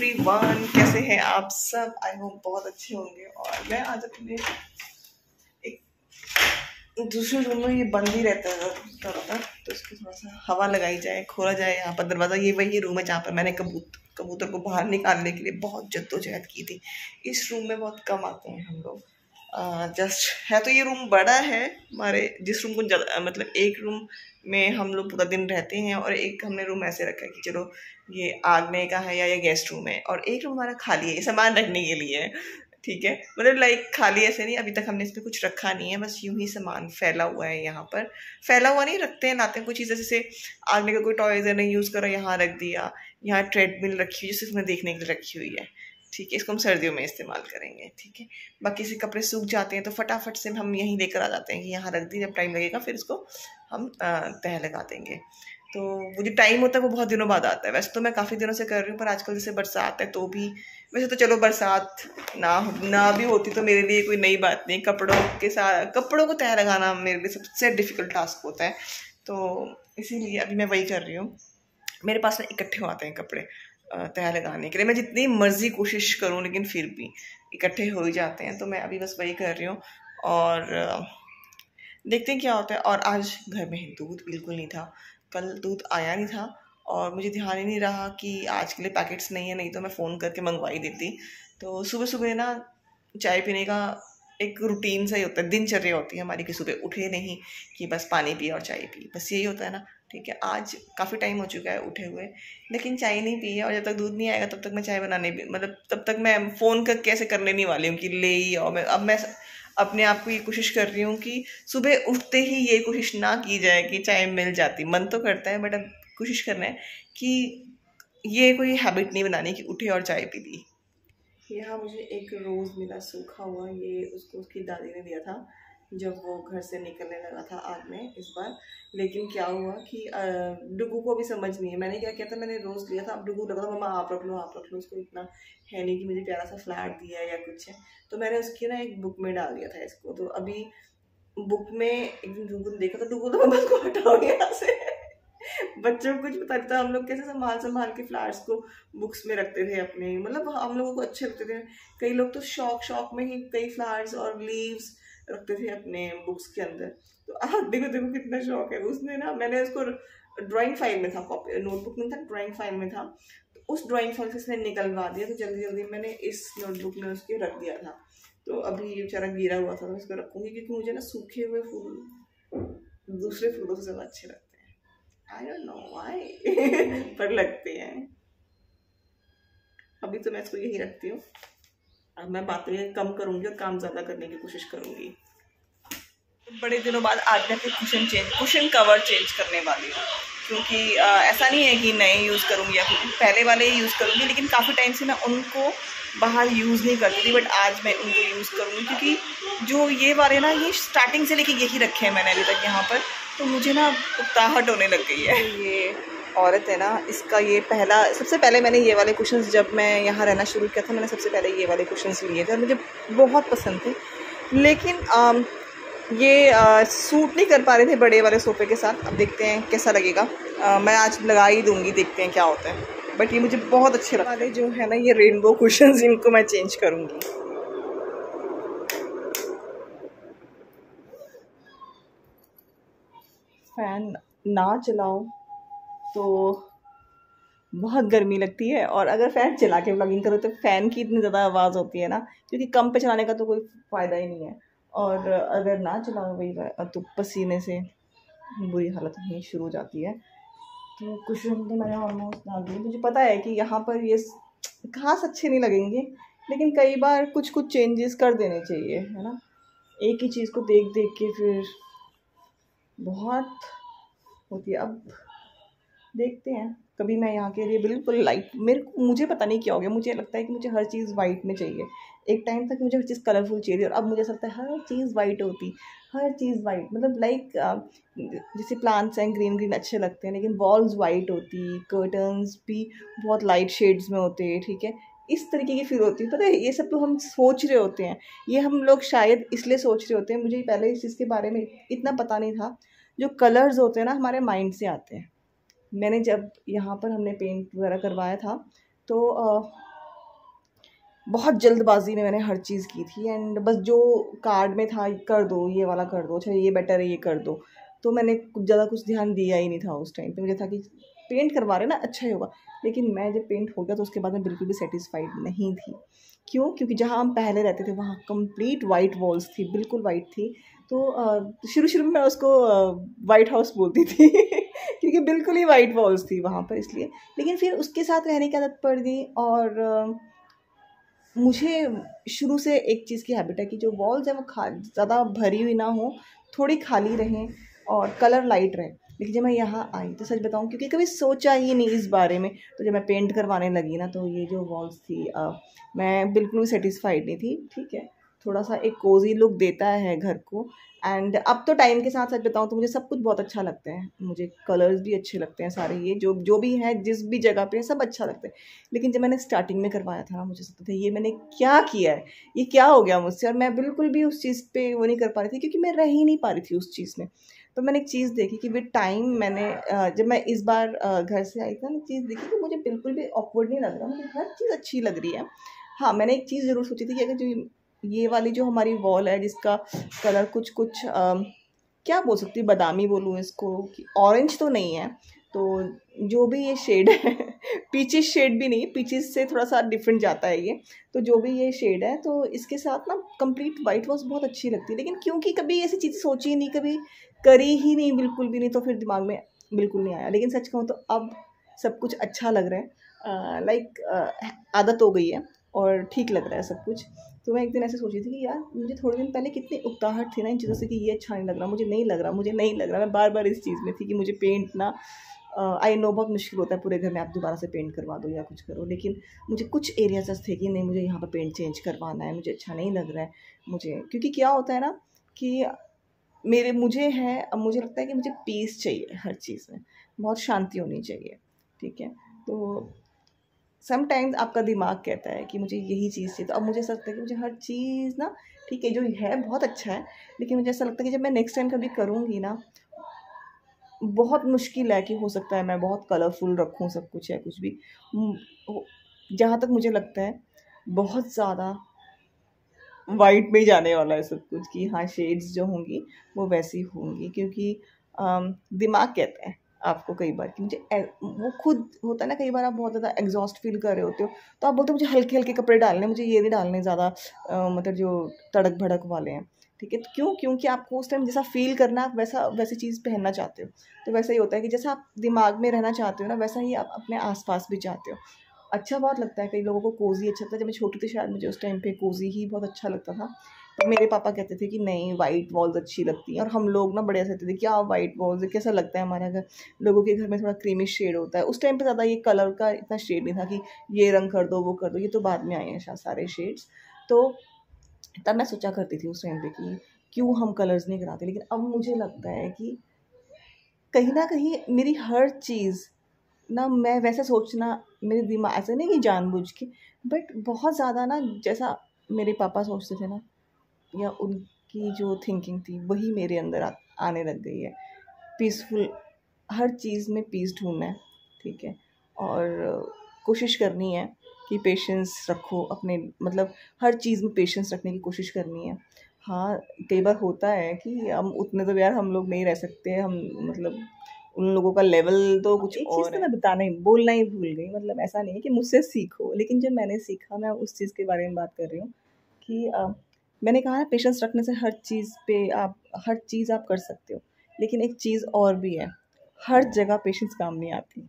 Everyone, कैसे हैं आप सब? आई होप बहुत अच्छे होंगे। और मैं आज अपने एक दूसरे रूम में, ये बंद ही रहता है तो इसको थोड़ा सा हवा लगाई जाए, खोला जाए यहाँ पर दरवाज़ा। ये वही रूम है जहाँ पर मैंने कबूतर को बाहर निकालने के लिए बहुत जद्दोजहद की थी। इस रूम में बहुत कम आते हैं हम लोग। जस्ट है तो ये रूम बड़ा है हमारे, जिस रूम को मतलब एक रूम में हम लोग पूरा दिन रहते हैं और एक हमने रूम ऐसे रखा है कि चलो ये आगने का है या ये गेस्ट रूम है, और एक रूम हमारा खाली है, ये सामान रखने के लिए है। ठीक है, मतलब लाइक खाली ऐसे नहीं, अभी तक हमने इसमें कुछ रखा नहीं है, बस यूं ही सामान फैला हुआ है यहाँ पर। फैला हुआ नहीं, रखते हैं लाते हैं कुछ चीज़ें, जैसे आगने का कोई टॉयज नहीं यूज़ करा, यहाँ रख दिया। यहाँ ट्रेडमिल रखी हुई है जिसे इसमें देखने के लिए रखी हुई है। ठीक है, इसको हम सर्दियों में इस्तेमाल करेंगे। ठीक है, बाकी से कपड़े सूख जाते हैं तो फटाफट से हम यहीं लेकर आ जाते हैं कि यहाँ रख दी, जब टाइम लगेगा फिर इसको हम तह लगा देंगे। तो वो जो टाइम होता है वो बहुत दिनों बाद आता है। वैसे तो मैं काफ़ी दिनों से कर रही हूँ, पर आजकल जैसे बरसात है तो भी, वैसे तो चलो बरसात ना भी होती तो मेरे लिए कोई नई बात नहीं। कपड़ों को तह लगाना मेरे लिए सबसे डिफ़िकल्ट टास्क होता है, तो इसीलिए अभी मैं वही कर रही हूँ। मेरे पास ना इकट्ठे हो आते हैं कपड़े तह लगाने के लिए, मैं जितनी मर्जी कोशिश करूं लेकिन फिर भी इकट्ठे हो ही जाते हैं। तो मैं अभी बस वही कर रही हूँ और देखते हैं क्या होता है। और आज घर में दूध बिल्कुल नहीं था, कल दूध आया नहीं था और मुझे ध्यान ही नहीं रहा कि आज के लिए पैकेट्स नहीं है, नहीं तो मैं फ़ोन करके मंगवा ही देती। तो सुबह सुबह ना चाय पीने का एक रूटीन सा ही होता है, दिनचर्या होती है हमारी कि सुबह उठे नहीं कि बस पानी पिए और चाय पी, बस यही होता है ना। ठीक है, आज काफ़ी टाइम हो चुका है उठे हुए, लेकिन चाय नहीं पी है। और जब तक दूध नहीं आएगा तब तक मैं चाय बनाने भी, मतलब तब तक मैं फ़ोन करके ऐसे करने नहीं वाली हूँ कि ले ही आओ। मैं अपने आप को ये कोशिश कर रही हूँ कि सुबह उठते ही ये कोशिश ना की जाए कि चाय मिल जाती। मन तो करता है, बट अब कोशिश करना है कि ये कोई हैबिट नहीं बनानी कि उठे और चाय पी ली। यहाँ मुझे एक रोज़ मिला सूखा हुआ, ये उसको उसकी दादी ने दिया था जब वो घर से निकलने लगा था आग में इस बार। लेकिन क्या हुआ कि डुगू को भी समझ नहीं है। मैंने क्या किया था, मैंने रोज़ लिया था, अब डुगू लगा था मम्मा आप रख लो आप रख लो, उसको इतना है नहीं कि मुझे प्यारा सा फ्लैट दिया या कुछ है, तो मैंने उसकी ना एक बुक में डाल दिया था इसको। तो अभी बुक में एक दिन डुगू ने देखा तो डुगू तो मम्मा को हटाओ यहाँ से। बच्चों को कुछ पता नहीं था हम लोग कैसे संभाल के फ्लावर्स को बुक्स में रखते थे अपने, मतलब हम लोगों को अच्छे लगते थे। कई लोग तो शौक में ही कई फ्लावर्स और लीव्स रखते थे अपने बुक्स के अंदर। तो आप देखो कितना शौक है उसने ना। मैंने उसको ड्राइंग फाइल में था, कॉपी नोटबुक में था, ड्राइंग फाइल में था, तो उस ड्राइंग फाइल से उसने निकलवा दिया। तो जल्दी मैंने इस नोटबुक में उसके रख दिया था। तो अभी ये बेचारा गिरा हुआ था, मैं उसको रखूँगी क्योंकि मुझे ना सूखे हुए फूल दूसरे फूलों से ज़्यादा अच्छे लगते हैं। I don't know why पर लगते हैं। अभी तो मैं इसको यही रखती हूँ। अब मैं बातें कम करूँगी और काम ज़्यादा करने की कोशिश करूँगी। बड़े दिनों बाद आज मैं कुशन कवर चेंज करने वाली हूँ, क्योंकि ऐसा नहीं है कि नए यूज़ करूँगी या फिर पहले वाले ही यूज़ करूँगी, लेकिन काफ़ी टाइम से मैं उनको बाहर यूज़ नहीं करती थी, बट आज मैं उनको यूज़ करूँगी क्योंकि जो ये वाले ना, ये स्टार्टिंग से लेके यही रखे हैं मैंने अभी तक यहाँ पर, तो मुझे ना उकताहट होने लग गई है। ये औरत है ना, इसका ये सबसे पहले मैंने ये वाले कुशन्स, जब मैं यहाँ रहना शुरू किया था मैंने सबसे पहले ये वाले कुशन्स लिए थे और मुझे बहुत पसंद थे, लेकिन ये सूट नहीं कर पा रहे थे बड़े वाले सोफ़े के साथ। अब देखते हैं कैसा लगेगा। मैं आज लगा ही दूँगी, देखते हैं क्या होता है। बट ये मुझे बहुत अच्छे लगते हैं जो है ना, ये रेनबो कुशन्स, इनको मैं चेंज करूँगी। फ़ैन ना चलाओ तो बहुत गर्मी लगती है, और अगर फ़ैन चला के व्लॉगिंग करो तो फ़ैन की इतनी ज़्यादा आवाज़ होती है ना, क्योंकि कम पे चलाने का तो कोई फ़ायदा ही नहीं है। और अगर ना चलाओ वही तो पसीने से बुरी हालत होनी शुरू हो जाती है। तो कुशन तो मैंने ऑलमोस्ट डाल दिए। मुझे पता है कि यहाँ पर ये खास अच्छे नहीं लगेंगे, लेकिन कई बार कुछ चेंजेस कर देने चाहिए, है ना। एक ही चीज़ को देख के फिर बहुत होती है। अब देखते हैं। कभी मैं यहाँ के लिए बिल्कुल लाइट, मुझे पता नहीं क्या हो गया, मुझे लगता है कि मुझे हर चीज़ वाइट में चाहिए। एक टाइम तक मुझे हर चीज़ कलरफुल चाहिए और अब मुझे ऐसा लगता है हर चीज़ वाइट होती, हर चीज़ वाइट, मतलब लाइक जैसे प्लांट्स हैं ग्रीन अच्छे लगते हैं, लेकिन वॉल्स वाइट होती, कर्टन्स भी बहुत लाइट शेड्स में होते हैं। ठीक है, इस तरीके की फील होती है। पता है, ये सब तो हम सोच रहे होते हैं, ये हम लोग शायद इसलिए सोच रहे होते हैं। मुझे पहले इस चीज़ के बारे में इतना पता नहीं था। जो कलर्स होते हैं ना, हमारे माइंड से आते हैं। मैंने जब यहाँ पर हमने पेंट वगैरह करवाया था तो बहुत जल्दबाजी में मैंने हर चीज़ की थी, एंड बस जो कार्ड में था कर दो, ये वाला कर दो, अच्छा ये बेटर है ये कर दो, तो मैंने ज़्यादा कुछ ध्यान दिया ही नहीं था उस टाइम पे। मुझे था कि पेंट करवा रहे ना, अच्छा ही होगा। लेकिन मैं जब पेंट हो गया तो उसके बाद मैं बिल्कुल भी सेटिस्फाइड नहीं थी। क्यों? क्योंकि जहाँ हम पहले रहते थे वहाँ कंप्लीट वाइट वॉल्स थी, बिल्कुल वाइट थी। तो शुरू-शुरू में मैं उसको व्हाइट हाउस बोलती थी क्योंकि बिल्कुल ही वाइट वॉल्स थी वहाँ पर, इसलिए। लेकिन फिर उसके साथ रहने की आदत पड़ गई, और मुझे शुरू से एक चीज़ की हैबिट है कि जो वॉल्स हैं वो ज़्यादा भरी हुई ना हो, थोड़ी खाली रहें और कलर लाइट रहे। लेकिन जब मैं यहाँ आई तो सच बताऊँ, क्योंकि कभी सोचा ही नहीं इस बारे में, तो जब मैं पेंट करवाने लगी ना, तो ये जो वॉल्स थी मैं बिल्कुल भी सेटिस्फाइड नहीं थी। ठीक है, थोड़ा सा एक कोजी लुक देता है घर को। एंड अब तो टाइम के साथ सच बताऊँ तो मुझे सब कुछ बहुत अच्छा लगता है, मुझे कलर्स भी अच्छे लगते हैं सारे, ये जो जो भी है जिस भी जगह पे सब अच्छा लगता है। लेकिन जब मैंने स्टार्टिंग में करवाया था ना, मुझे लगता था ये मैंने क्या किया है, ये क्या हो गया मुझसे, और मैं बिल्कुल भी उस चीज़ पे वो नहीं कर पा रही थी, क्योंकि मैं रह ही नहीं पा रही थी उस चीज़ में। तो मैंने एक चीज़ देखी कि विद टाइम मैंने जब मैं इस बार घर से आई थी ना, एक चीज़ देखी कि मुझे बिल्कुल भी ऑकवर्ड नहीं लग रहा, मुझे हर चीज़ अच्छी लग रही है। हाँ, मैंने एक चीज़ ज़रूर सोची थी कि अगर जो ये वाली जो हमारी वॉल है जिसका कलर कुछ कुछ क्या बोल सकती हूँ, बादामी बोलूँ इसको कि ऑरेंज तो नहीं है, तो जो भी ये शेड है पीचिश शेड भी नहीं, पीचिश से थोड़ा सा डिफरेंट जाता है ये, तो जो भी ये शेड है तो इसके साथ ना कंप्लीट वाइट वॉश बहुत अच्छी लगती है। लेकिन क्योंकि कभी ऐसी चीज़ सोची ही नहीं, कभी करी ही नहीं, बिल्कुल भी नहीं, तो फिर दिमाग में बिल्कुल नहीं आया। लेकिन सच कहूँ तो अब सब कुछ अच्छा लग रहा है, लाइक आदत हो गई है और ठीक लग रहा है सब कुछ। तो मैं एक दिन ऐसे सोची थी कि यार मुझे थोड़े दिन पहले कितनी उकताहट थी ना इन चीज़ों से कि ये अच्छा नहीं लग रहा, मुझे नहीं लग रहा, मुझे नहीं लग रहा। मैं बार बार इस चीज़ में थी कि मुझे पेंट ना, आई नो बहुत मुश्किल होता है पूरे घर में आप दोबारा से पेंट करवा दो या कुछ करो, लेकिन मुझे कुछ एरियाज थे कि नहीं मुझे यहाँ पर पेंट चेंज करवाना है, मुझे अच्छा नहीं लग रहा है मुझे। क्योंकि क्या होता है ना कि मुझे है, अब मुझे लगता है कि मुझे पीस चाहिए हर चीज़ में, बहुत शांति होनी चाहिए। ठीक है, तो समटाइम्स आपका दिमाग कहता है कि मुझे यही चीज़ चाहिए, तो अब मुझे ऐसा लगता है कि मुझे हर चीज़ ना, ठीक है जो है बहुत अच्छा है, लेकिन मुझे ऐसा लगता है कि जब मैं नेक्स्ट टाइम कभी करूँगी ना, बहुत मुश्किल है कि हो सकता है मैं बहुत कलरफुल रखूँ सब कुछ या कुछ भी। जहाँ तक मुझे लगता है बहुत ज़्यादा वाइट में ही जाने वाला है सब कुछ, कि हाँ शेड्स जो होंगी वो वैसी होंगी, क्योंकि दिमाग कहता है आपको कई बार कि मुझे वो खुद होता है ना, कई बार आप बहुत ज़्यादा एग्जॉस्ट फील कर रहे होते हो, तो आप बोलते हो मुझे हल्के हल्के कपड़े डालने, मुझे ये नहीं डालने ज़्यादा मतलब जो तड़क भड़क वाले हैं। ठीक है, तो क्यों? क्योंकि आपको उस टाइम जैसा फील करना, आप वैसी चीज़ पहनना चाहते हो। तो वैसा ही होता है कि जैसा आप दिमाग में रहना चाहते हो ना, वैसा ही आप अपने आसपास भी चाहते हो। अच्छा बहुत लगता है, कई लोगों को कोज़ी अच्छा लगता है। जब मैं छोटी थी शायद मुझे उस टाइम पे कोज़ी ही बहुत अच्छा लगता था। तो मेरे पापा कहते थे कि नहीं वाइट वॉल्स अच्छी लगती हैं, और हम लोग ना बड़े ऐसे कहते थे क्या वाइट वॉल्स है, कैसा लगता है हमारे घर, लोगों के घर में थोड़ा क्रीमिश शेड होता है। उस टाइम पे ज़्यादा ये कलर का इतना शेड नहीं था कि ये रंग कर दो वो कर दो, ये तो बाद में आए हैं शायद सारे शेड्स। तो तब मैं सोचा करती थी उस टाइम पे कि क्यों हम कलर्स नहीं कराते। लेकिन अब मुझे लगता है कि कहीं न कहीं मेरी हर चीज़ ना, मैं वैसा सोचना, मेरे दिमाग ऐसा नहीं कि जानबूझ के, बट बहुत ज़्यादा ना जैसा मेरे पापा सोचते थे ना, या उनकी जो थिंकिंग थी वही मेरे अंदर आने लग गई है। पीसफुल, हर चीज़ में पीस ढूंढना है। ठीक है, और कोशिश करनी है कि पेशेंस रखो अपने, मतलब हर चीज़ में पेशेंस रखने की कोशिश करनी है। हाँ, कई बार होता है कि हम उतने तो यार हम लोग नहीं रह सकते, हम मतलब उन लोगों का लेवल तो कुछ एक चीज़ और तो है। मैं बताना ही बोलना ही भूल गई, मतलब ऐसा नहीं है कि मुझसे सीखो, लेकिन जब मैंने सीखा मैं उस चीज़ के बारे में बात कर रही हूँ कि मैंने कहा ना पेशेंस रखने से हर चीज़ पे आप, हर चीज़ आप कर सकते हो। लेकिन एक चीज़ और भी है, हर जगह पेशेंस काम नहीं आती।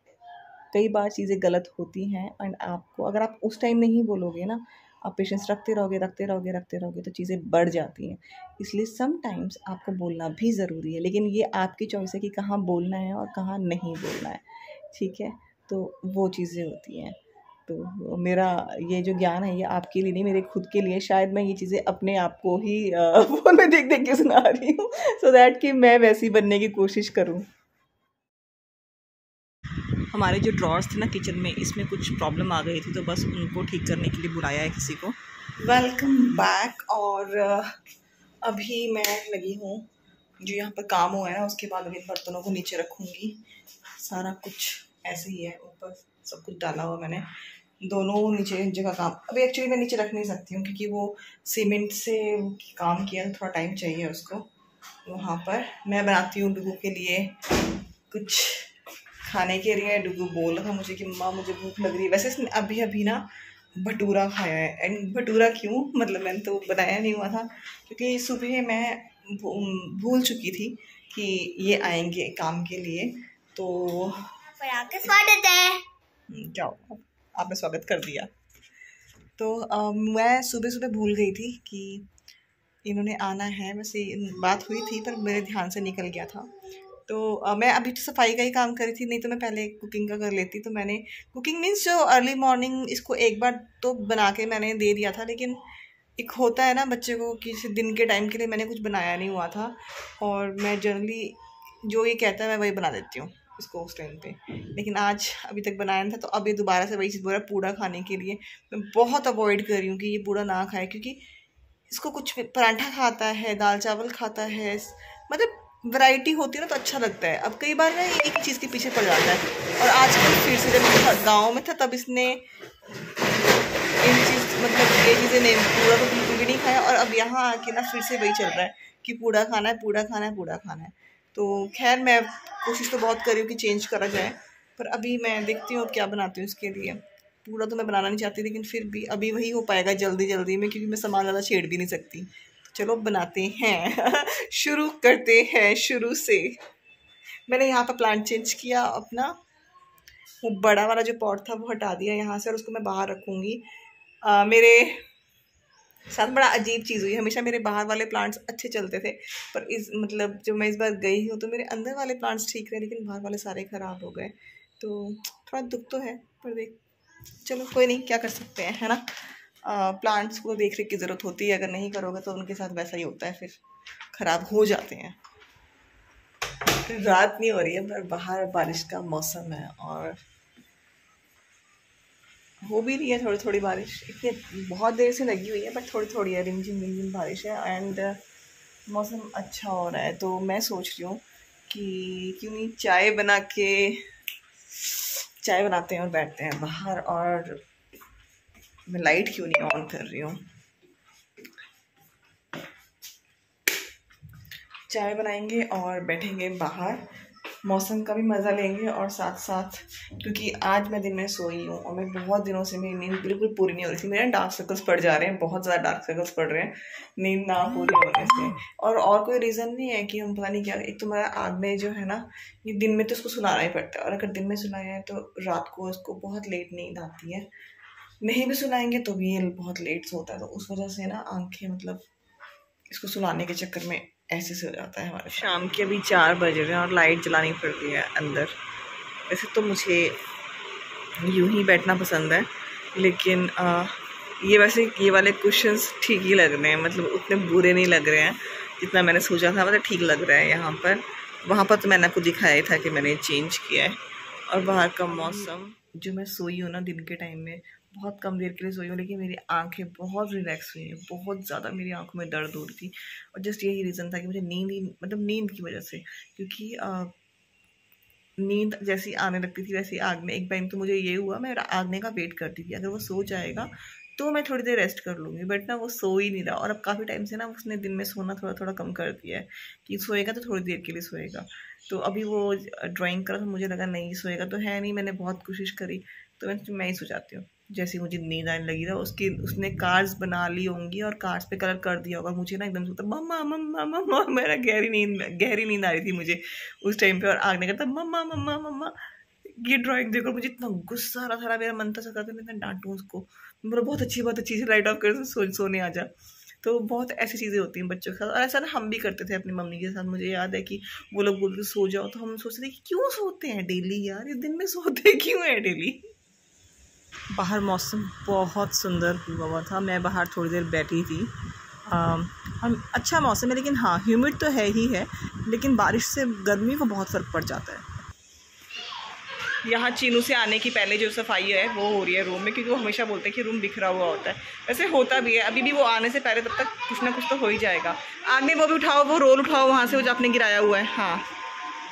कई बार चीज़ें गलत होती हैं, एंड आपको अगर आप उस टाइम नहीं बोलोगे ना, आप पेशेंस रखते रहोगे रखते रहोगे रखते रहोगे तो चीज़ें बढ़ जाती हैं। इसलिए समटाइम्स आपको बोलना भी ज़रूरी है, लेकिन ये आपकी चॉइस है कि कहाँ बोलना है और कहाँ नहीं बोलना है। ठीक है, तो वो चीज़ें होती हैं। तो मेरा ये जो ज्ञान है ये आपके लिए नहीं, मेरे खुद के लिए। शायद मैं ये चीज़ें अपने आप को ही फ़ोन में देख देख के सुना रही हूँ सो दैट कि मैं वैसी बनने की कोशिश करूँ। हमारे जो ड्रॉर्स थे ना किचन में, इसमें कुछ प्रॉब्लम आ गई थी, तो बस उनको ठीक करने के लिए बुलाया है किसी को। Welcome back. और अभी मैं लगी हूँ, जो यहाँ पर काम हुआ है ना उसके बाद अभी बर्तनों को नीचे रखूँगी। सारा कुछ ऐसे ही है, ऊपर सब कुछ डाला हुआ मैंने, दोनों नीचे जगह काम। अभी एक्चुअली मैं नीचे रख नहीं सकती हूँ क्योंकि वो सीमेंट से काम किया, थोड़ा टाइम चाहिए उसको। वहाँ पर मैं बनाती हूँ डुगू के लिए कुछ खाने के लिए। डुगू बोल रहा था मुझे कि मम्मा मुझे भूख लग रही है। वैसे इसने अभी अभी ना भटूरा खाया है। एंड भटूरा क्यों, मतलब मैंने तो बनाया नहीं हुआ था क्योंकि सुबह मैं भूल चुकी थी कि ये आएंगे काम के लिए। तो आपका स्वागत है। जाओ, आपने स्वागत कर दिया। तो मैं सुबह सुबह भूल गई थी कि इन्होंने आना है। वैसे बात हुई थी पर मेरे ध्यान से निकल गया था। तो मैं अभी तो सफाई का ही काम करी थी, नहीं तो मैं पहले कुकिंग का कर लेती। तो मैंने कुकिंग मीन्स जो अर्ली मॉर्निंग इसको एक बार तो बना के मैंने दे दिया था, लेकिन एक होता है ना बच्चे को किसी दिन के टाइम के लिए मैंने कुछ बनाया नहीं हुआ था। और मैं जनरली जो ये कहता है मैं वही बना देती हूँ इसको उस टाइम पे। लेकिन आज अभी तक बनाया नहीं था, तो अब ये दोबारा से वही चीज़ बोल रहा है पूड़ा खाने के लिए। मैं बहुत अवॉइड कर रही हूँ कि ये पूड़ा ना खाए, क्योंकि इसको कुछ पराठा खाता है, दाल चावल खाता है, मतलब वैरायटी होती है ना तो अच्छा लगता है। अब कई बार ना एक ही चीज़ के पीछे पड़ जाता है। और आजकल फिर से जब गाँव में था तब इसने इन चीज़ मतलब ये चीज़ें नहीं, पूड़ा तो बिल्कुल भी नहीं खाया। और अब यहाँ आके ना फिर से वही चल रहा है कि पूड़ा खाना है, पूड़ा खाना है, पूड़ा खाना है। तो खैर मैं कोशिश तो बहुत कर रही हूँ कि चेंज करा जाए, पर अभी मैं देखती हूँ क्या बनाती हूँ इसके लिए। पूरा तो मैं बनाना नहीं चाहती, लेकिन फिर भी अभी वही हो पाएगा जल्दी जल्दी में, क्योंकि मैं सामान ज़्यादा छेड़ भी नहीं सकती। चलो बनाते हैं शुरू करते हैं शुरू से। मैंने यहाँ पर प्लांट चेंज किया अपना, वो बड़ा वाला जो पॉट था वो हटा दिया यहाँ से, और उसको मैं बाहर रखूँगी। मेरे साथ बड़ा अजीब चीज़ हुई। हमेशा मेरे बाहर वाले प्लांट्स अच्छे चलते थे, पर इस मतलब जब मैं इस बार गई हूँ तो मेरे अंदर वाले प्लांट्स ठीक रहे, लेकिन बाहर वाले सारे ख़राब हो गए। तो थोड़ा दुख तो है, पर देख चलो कोई नहीं, क्या कर सकते हैं, है ना। प्लांट्स को देख रेख की ज़रूरत होती है, अगर नहीं करोगे तो उनके साथ वैसा ही होता है, फिर ख़राब हो जाते हैं। रात नहीं हो रही है पर बाहर बारिश का मौसम है, और हो भी रही है थोड़ी थोड़ी बारिश। इतनी बहुत देर से लगी हुई है बट थोड़ी थोड़ी है, रिमझिम बारिश है। एंड मौसम अच्छा हो रहा है, तो मैं सोच रही हूँ कि क्यों नहीं चाय बनाते हैं और बैठते हैं बाहर। और मैं लाइट क्यों नहीं ऑन कर रही हूँ, चाय बनाएंगे और बैठेंगे बाहर, मौसम का भी मज़ा लेंगे। और साथ साथ क्योंकि आज मैं दिन में सोई हूँ और मैं बहुत दिनों से मेरी नींद बिल्कुल पूरी नहीं हो रही थी। मेरे डार्क सर्कल्स पड़ जा रहे हैं, बहुत ज़्यादा डार्क सर्कल्स पड़ रहे हैं नींद ना पूरी होने से। और कोई रीज़न नहीं है कि हम पता नहीं क्या। एक तो मेरा आदमी जो है ना, ये दिन में तो उसको सुलाना ही पड़ता है, और अगर दिन में सुलाया है तो रात को उसको बहुत लेट नींद आती है। नहीं भी सुलाएंगे तो भी ये बहुत लेट सोता है, तो उस वजह से ना आंखें मतलब इसको सुलाने के चक्कर में ऐसे से हो जाता है हमारे। शाम के अभी 4 बज रहे हैं और लाइट जलानी पड़ती है अंदर। वैसे तो मुझे यूं ही बैठना पसंद है, लेकिन ये वाले कुशन्स ठीक ही लग रहे हैं, मतलब उतने बुरे नहीं लग रहे हैं जितना मैंने सोचा था। मतलब ठीक लग रहा है यहाँ पर। वहाँ पर तो मैंने आपको दिखाया ही था कि मैंने चेंज किया है। और बाहर का मौसम, जो मैं सोई हूँ ना दिन के टाइम में, बहुत कम देर के लिए सोई हूँ, लेकिन मेरी आंखें बहुत रिलैक्स हुई हैं। बहुत ज़्यादा मेरी आंखों में दर्द हो रही थी, और जस्ट यही रीज़न था कि मुझे नींद की वजह से, क्योंकि नींद जैसी आने लगती थी वैसे आगने। एक टाइम तो मुझे ये हुआ, मैं आगने का वेट करती थी, अगर वो सो जाएगा तो मैं थोड़ी देर रेस्ट कर लूँगी, बट ना वो सो ही नहीं रहा। और अब काफ़ी टाइम से ना उसने दिन में सोना थोड़ा थोड़ा कम कर दिया है, कि सोएगा तो थोड़ी देर के लिए सोएगा। तो अभी वो ड्राइंग करा तो मुझे लगा नहीं सोएगा तो है नहीं, मैंने बहुत कोशिश करी, तो मैं ही सो जाती हूँ। जैसे मुझे नींद आने लगी था, उसने कार्ड्स बना ली होंगी और कार्ड्स पे कलर कर दिया होगा। मुझे ना एकदम से मम्मा मम्मा मम्मा, मेरा गहरी नींद आ रही थी मुझे उस टाइम पे, और आगने करता मम्मा मम्मा मम्मा। ये ड्राइंग देखो, मुझे इतना गुस्सा आ रहा था, मेरा मन था सकता मैं डांटूँ उसको, मतलब बहुत अच्छी से लाइट ऑफ कर सोने आ जा। तो बहुत ऐसी चीज़ें होती हैं बच्चों के साथ, और ऐसा ना हम भी करते थे अपनी मम्मी के साथ। मुझे याद है कि वो लोग बोलते सो जाओ, तो हम सोचते थे कि क्यों सोते हैं डेली यार, ये दिन में सोते क्यों हैं डेली। बाहर मौसम बहुत सुंदर हुआ था, मैं बाहर थोड़ी देर बैठी थी। हम अच्छा मौसम है, लेकिन हाँ ह्यूमिड तो है ही है, लेकिन बारिश से गर्मी को बहुत फ़र्क पड़ जाता है। यहाँ चीनू से आने की पहले जो सफाई है वो हो रही है रूम में, क्योंकि वो हमेशा बोलते हैं कि रूम बिखरा हुआ होता है। वैसे होता भी है, अभी भी वो आने से पहले तब तक कुछ ना कुछ तो हो ही जाएगा। आगे वो भी उठाओ, वो रोल उठाओ वहाँ से, वो जो आपने गिराया हुआ है। हाँ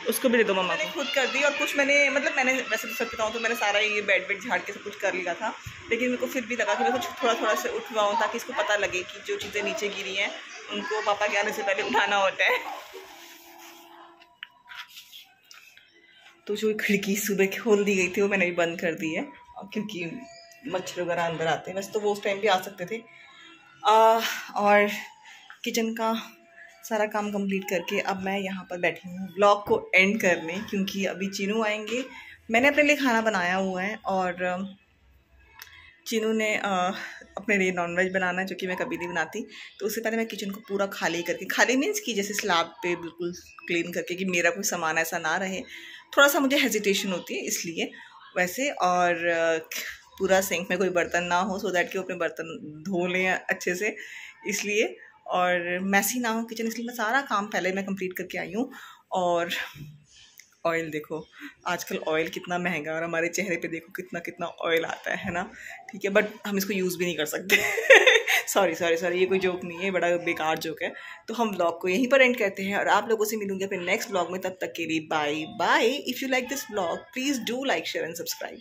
उसको भी दे दो मम्मा को। खुद कर दी और कुछ मैंने मतलब मैंने वैसे तो सब बताऊँ तो मैंने सारा ये बेड वेड झाड़ के सब कुछ कर लिया था, लेकिन मेरे को फिर भी लगा कि मैं कुछ थोड़ा थोड़ा से उठवाऊँ ताकि इसको पता लगे कि जो चीज़ें नीचे गिरी हैं उनको पापा के आने से पहले उठाना होता है। तो जो खिड़की सुबह खोल दी गई थी वो मैंने भी बंद कर दी है, क्योंकि मच्छर वगैरह अंदर आते हैं। वैसे तो वो उस टाइम भी आ सकते थे। और किचन का सारा काम कंप्लीट करके अब मैं यहाँ पर बैठी हूँ व्लॉग को एंड करने, क्योंकि अभी चीनू आएंगे। मैंने अपने लिए खाना बनाया हुआ है और चीनू ने अपने लिए नॉनवेज बनाना है, जो कि मैं कभी नहीं बनाती। तो उससे पहले मैं किचन को पूरा खाली करके, खाली मीन्स कि जैसे स्लैब पे बिल्कुल क्लीन करके कि मेरा कोई सामान ऐसा ना रहे। थोड़ा सा मुझे हेजिटेशन होती है इसलिए वैसे, और पूरा सिंक में कोई बर्तन ना हो, सो दैट कि वो अपने बर्तन धो लें अच्छे से, इसलिए, और मैसी ना हो किचन, इसलिए मैं सारा काम पहले मैं कंप्लीट करके आई हूँ। और ऑयल देखो, आजकल ऑयल कितना महंगा है और हमारे चेहरे पे देखो कितना कितना ऑयल आता है ना। ठीक है, बट हम इसको यूज़ भी नहीं कर सकते। सॉरी, ये कोई जोक नहीं है, बड़ा बेकार जोक है। तो हम व्लॉग को यहीं पर एंड करते हैं और आप लोगों से मिलूंगे फिर नेक्स्ट व्लॉग में। तब तक के लिए bye bye. If you like this vlog please do like share and subscribe.